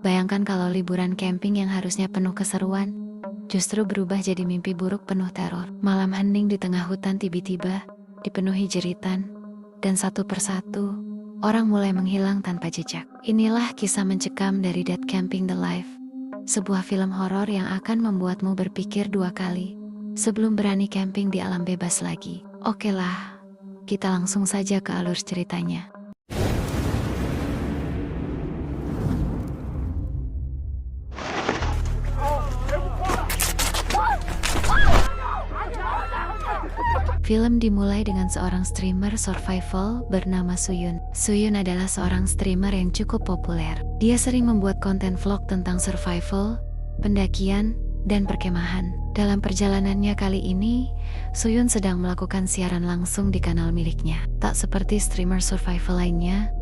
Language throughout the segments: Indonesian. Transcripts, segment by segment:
Bayangkan kalau liburan camping yang harusnya penuh keseruan, justru berubah jadi mimpi buruk penuh teror. Malam hening di tengah hutan tiba-tiba dipenuhi jeritan, dan satu persatu, orang mulai menghilang tanpa jejak. Inilah kisah mencekam dari Dead Camping the Life, sebuah film horor yang akan membuatmu berpikir dua kali sebelum berani camping di alam bebas lagi. Oke lah, kita langsung saja ke alur ceritanya. Film dimulai dengan seorang streamer survival bernama Suyun. Suyun adalah seorang streamer yang cukup populer. Dia sering membuat konten vlog tentang survival, pendakian, dan perkemahan. Dalam perjalanannya kali ini, Suyun sedang melakukan siaran langsung di kanal miliknya. Tak seperti streamer survival lainnya,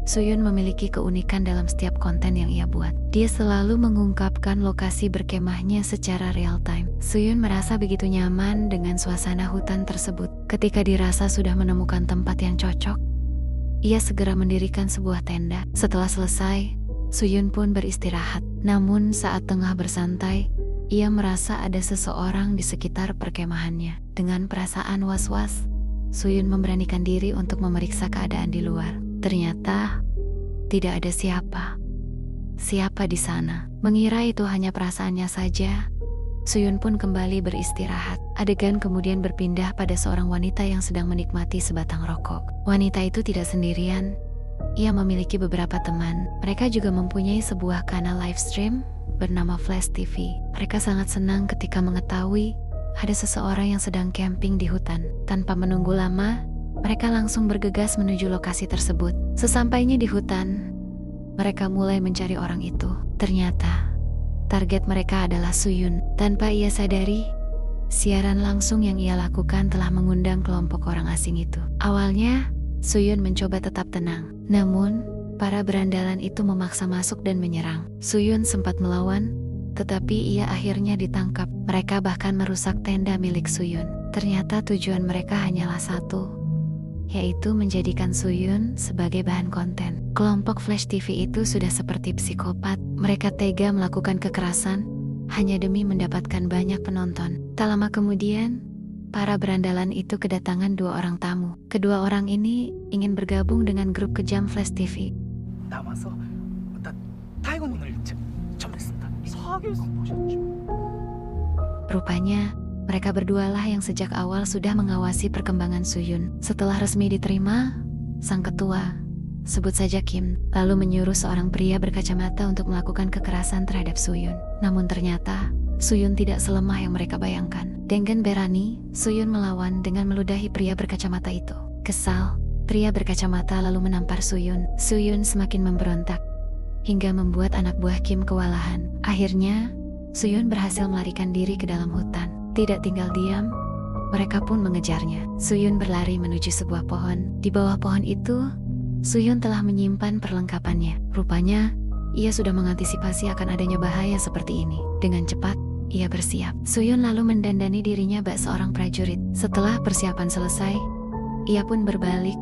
Suyun memiliki keunikan dalam setiap konten yang ia buat. Dia selalu mengungkapkan lokasi berkemahnya secara real time. Suyun merasa begitu nyaman dengan suasana hutan tersebut. Ketika dirasa sudah menemukan tempat yang cocok, ia segera mendirikan sebuah tenda. Setelah selesai, Suyun pun beristirahat. Namun saat tengah bersantai, ia merasa ada seseorang di sekitar perkemahannya. Dengan perasaan was-was, Suyun memberanikan diri untuk memeriksa keadaan di luar. Ternyata tidak ada siapa di sana. Mengira itu hanya perasaannya saja, Suyun pun kembali beristirahat. Adegan kemudian berpindah pada seorang wanita yang sedang menikmati sebatang rokok. Wanita itu tidak sendirian. Ia memiliki beberapa teman. Mereka juga mempunyai sebuah kanal live stream bernama Flash TV. Mereka sangat senang ketika mengetahui ada seseorang yang sedang camping di hutan. Tanpa menunggu lama, mereka langsung bergegas menuju lokasi tersebut. Sesampainya di hutan, mereka mulai mencari orang itu. Ternyata, target mereka adalah Suyun. Tanpa ia sadari, siaran langsung yang ia lakukan telah mengundang kelompok orang asing itu. Awalnya, Suyun mencoba tetap tenang. Namun, para berandalan itu memaksa masuk dan menyerang. Suyun sempat melawan, tetapi ia akhirnya ditangkap. Mereka bahkan merusak tenda milik Suyun. Ternyata tujuan mereka hanyalah satu, yaitu menjadikan Suyun sebagai bahan konten. Kelompok Flash TV itu sudah seperti psikopat. Mereka tega melakukan kekerasan hanya demi mendapatkan banyak penonton. Tak lama kemudian, para berandalan itu kedatangan dua orang tamu. Kedua orang ini ingin bergabung dengan grup kejam Flash TV. Rupanya, mereka berdualah yang sejak awal sudah mengawasi perkembangan Suyun. Setelah resmi diterima, sang ketua, sebut saja Kim, lalu menyuruh seorang pria berkacamata untuk melakukan kekerasan terhadap Suyun. Namun ternyata, Suyun tidak selemah yang mereka bayangkan. Dengan berani, Suyun melawan dengan meludahi pria berkacamata itu. Kesal, pria berkacamata lalu menampar Suyun. Suyun semakin memberontak, hingga membuat anak buah Kim kewalahan. Akhirnya, Suyun berhasil melarikan diri ke dalam hutan. Tidak tinggal diam, mereka pun mengejarnya. Suyun berlari menuju sebuah pohon. Di bawah pohon itu, Suyun telah menyimpan perlengkapannya. Rupanya, ia sudah mengantisipasi akan adanya bahaya seperti ini. Dengan cepat, ia bersiap. Suyun lalu mendandani dirinya bak seorang prajurit. Setelah persiapan selesai, ia pun berbalik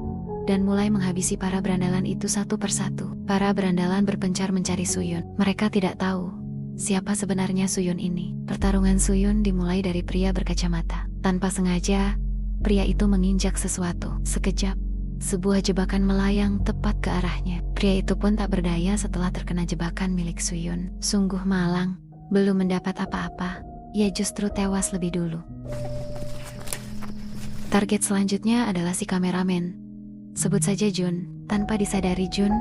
dan mulai menghabisi para berandalan itu satu persatu. Para berandalan berpencar mencari Suyun. Mereka tidak tahu siapa sebenarnya Suyun ini. Pertarungan Suyun dimulai dari pria berkacamata. Tanpa sengaja, pria itu menginjak sesuatu. Sekejap, sebuah jebakan melayang tepat ke arahnya. Pria itu pun tak berdaya setelah terkena jebakan milik Suyun. Sungguh malang, belum mendapat apa-apa, ia justru tewas lebih dulu. Target selanjutnya adalah si kameramen. Sebut saja Jun. Tanpa disadari Jun,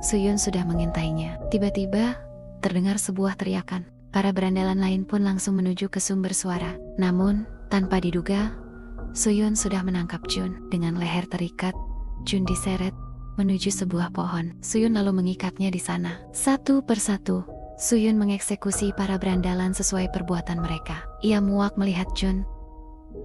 Suyun sudah mengintainya. Tiba-tiba, terdengar sebuah teriakan. Para berandalan lain pun langsung menuju ke sumber suara. Namun, tanpa diduga, Suyun sudah menangkap Jun. Dengan leher terikat, Jun diseret menuju sebuah pohon. Suyun lalu mengikatnya di sana. Satu persatu, Suyun mengeksekusi para berandalan sesuai perbuatan mereka. Ia muak melihat Jun,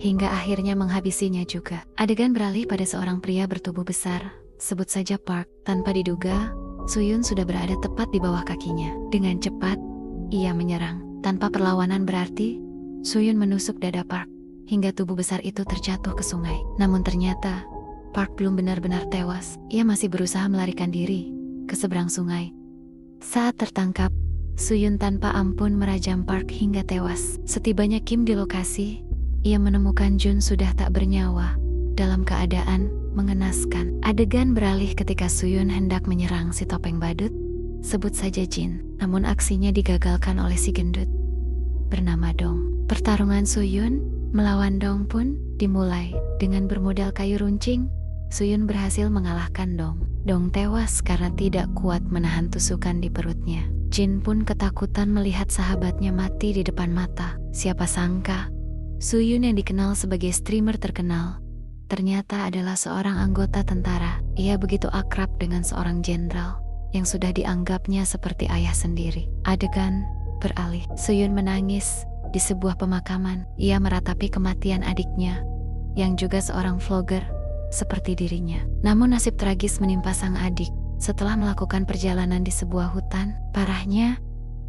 hingga akhirnya menghabisinya juga. Adegan beralih pada seorang pria bertubuh besar, sebut saja Park. Tanpa diduga, Suyun sudah berada tepat di bawah kakinya. Dengan cepat, ia menyerang. Tanpa perlawanan berarti, Suyun menusuk dada Park, hingga tubuh besar itu terjatuh ke sungai. Namun ternyata, Park belum benar-benar tewas. Ia masih berusaha melarikan diri ke seberang sungai. Saat tertangkap, Suyun tanpa ampun merajam Park hingga tewas. Setibanya Kim di lokasi, ia menemukan Jun sudah tak bernyawa, dalam keadaan mengenaskan. Adegan beralih ketika Suyun hendak menyerang si topeng badut, sebut saja Jin. Namun aksinya digagalkan oleh si gendut bernama Dong. Pertarungan Suyun melawan Dong pun dimulai. Dengan bermodal kayu runcing, Suyun berhasil mengalahkan Dong. Dong tewas karena tidak kuat menahan tusukan di perutnya. Jin pun ketakutan melihat sahabatnya mati di depan mata. Siapa sangka, Suyun yang dikenal sebagai streamer terkenal, ternyata adalah seorang anggota tentara. Ia begitu akrab dengan seorang jenderal yang sudah dianggapnya seperti ayah sendiri. Adegan beralih. Suyun menangis di sebuah pemakaman. Ia meratapi kematian adiknya, yang juga seorang vlogger seperti dirinya. Namun nasib tragis menimpa sang adik. Setelah melakukan perjalanan di sebuah hutan, parahnya,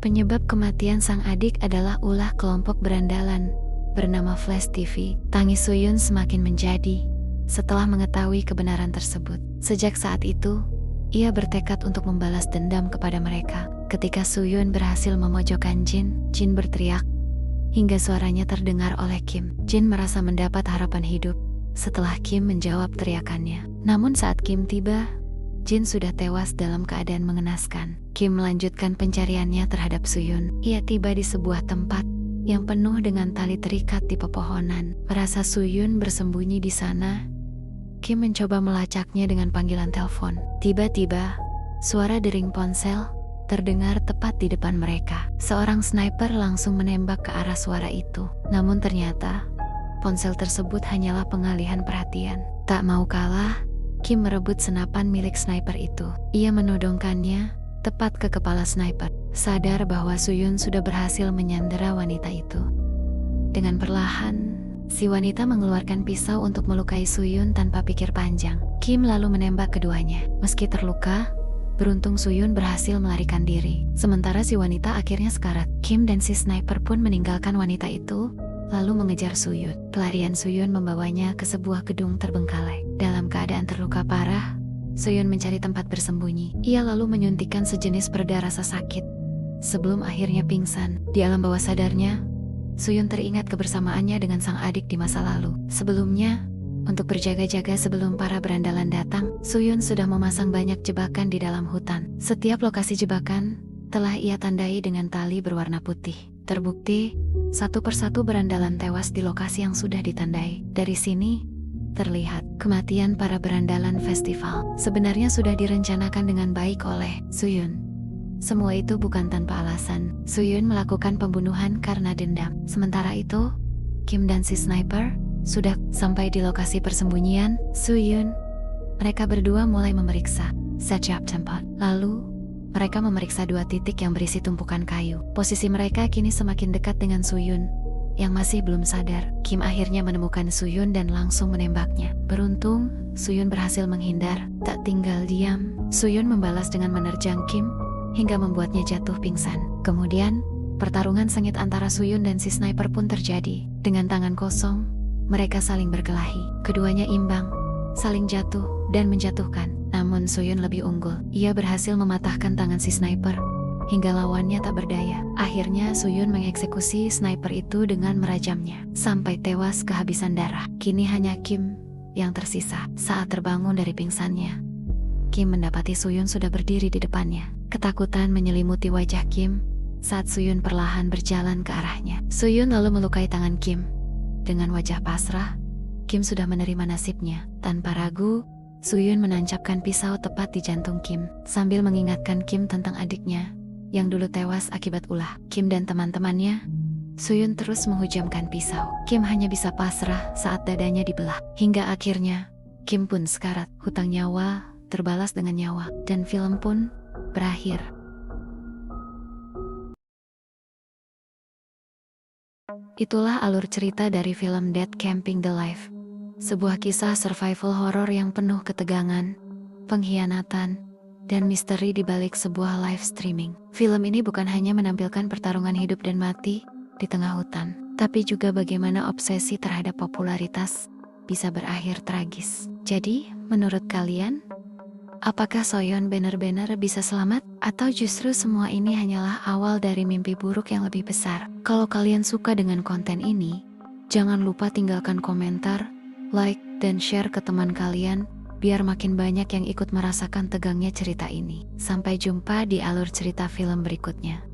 penyebab kematian sang adik adalah ulah kelompok berandalan bernama Flash TV. Tangis Suyun semakin menjadi setelah mengetahui kebenaran tersebut. Sejak saat itu, ia bertekad untuk membalas dendam kepada mereka. Ketika Suyun berhasil memojokkan Jin, Jin berteriak hingga suaranya terdengar oleh Kim. Jin merasa mendapat harapan hidup setelah Kim menjawab teriakannya. Namun saat Kim tiba, Jin sudah tewas dalam keadaan mengenaskan. Kim melanjutkan pencariannya terhadap Suyun. Ia tiba di sebuah tempat yang penuh dengan tali terikat di pepohonan. Merasa Suyun bersembunyi di sana, Kim mencoba melacaknya dengan panggilan telepon. Tiba-tiba, suara dering ponsel terdengar tepat di depan mereka. Seorang sniper langsung menembak ke arah suara itu. Namun ternyata, ponsel tersebut hanyalah pengalihan perhatian. Tak mau kalah, Kim merebut senapan milik sniper itu. Ia menodongkannya tepat ke kepala sniper. Sadar bahwa Suyun sudah berhasil menyandera wanita itu. Dengan perlahan, si wanita mengeluarkan pisau untuk melukai Suyun tanpa pikir panjang. Kim lalu menembak keduanya. Meski terluka, beruntung Suyun berhasil melarikan diri. Sementara si wanita akhirnya sekarat. Kim dan si sniper pun meninggalkan wanita itu, lalu mengejar Suyun. Pelarian Suyun membawanya ke sebuah gedung terbengkalai. Dalam keadaan terluka parah, Suyun mencari tempat bersembunyi. Ia lalu menyuntikkan sejenis pereda rasa sakit. Sebelum akhirnya pingsan, di alam bawah sadarnya, Suyun teringat kebersamaannya dengan sang adik di masa lalu. Sebelumnya, untuk berjaga-jaga sebelum para berandalan datang, Suyun sudah memasang banyak jebakan di dalam hutan. Setiap lokasi jebakan telah ia tandai dengan tali berwarna putih. Terbukti, satu persatu berandalan tewas di lokasi yang sudah ditandai. Dari sini, terlihat kematian para berandalan festival sebenarnya sudah direncanakan dengan baik oleh Suyun. Semua itu bukan tanpa alasan. Suyun melakukan pembunuhan karena dendam. Sementara itu, Kim dan si sniper sudah sampai di lokasi persembunyian Suyun. Mereka berdua mulai memeriksa setiap tempat. Lalu, mereka memeriksa 2 titik yang berisi tumpukan kayu. Posisi mereka kini semakin dekat dengan Suyun yang masih belum sadar. Kim akhirnya menemukan Suyun dan langsung menembaknya. Beruntung, Suyun berhasil menghindar. Tak tinggal diam, Suyun membalas dengan menerjang Kim hingga membuatnya jatuh pingsan. Kemudian, pertarungan sengit antara Suyun dan si sniper pun terjadi. Dengan tangan kosong, mereka saling berkelahi. Keduanya imbang, saling jatuh dan menjatuhkan. Namun Suyun lebih unggul. Ia berhasil mematahkan tangan si sniper hingga lawannya tak berdaya. Akhirnya Suyun mengeksekusi sniper itu dengan merajamnya sampai tewas kehabisan darah. Kini hanya Kim yang tersisa. Saat terbangun dari pingsannya, Kim mendapati Suyun sudah berdiri di depannya. Ketakutan menyelimuti wajah Kim saat Suyun perlahan berjalan ke arahnya. Suyun lalu melukai tangan Kim. Dengan wajah pasrah, Kim sudah menerima nasibnya. Tanpa ragu, Suyun menancapkan pisau tepat di jantung Kim, sambil mengingatkan Kim tentang adiknya yang dulu tewas akibat ulah Kim dan teman-temannya. Suyun terus menghujamkan pisau. Kim hanya bisa pasrah saat dadanya dibelah. Hingga akhirnya, Kim pun sekarat. Hutang nyawa terbalas dengan nyawa, dan film pun berakhir. Itulah alur cerita dari film Dead Camping the Life. Sebuah kisah survival horror yang penuh ketegangan, pengkhianatan, dan misteri di balik sebuah live streaming. Film ini bukan hanya menampilkan pertarungan hidup dan mati di tengah hutan, tapi juga bagaimana obsesi terhadap popularitas bisa berakhir tragis. Jadi, menurut kalian, Apakah Soyeon benar-benar bisa selamat? Atau justru semua ini hanyalah awal dari mimpi buruk yang lebih besar? Kalau kalian suka dengan konten ini, jangan lupa tinggalkan komentar, like, dan share ke teman kalian, biar makin banyak yang ikut merasakan tegangnya cerita ini. Sampai jumpa di alur cerita film berikutnya.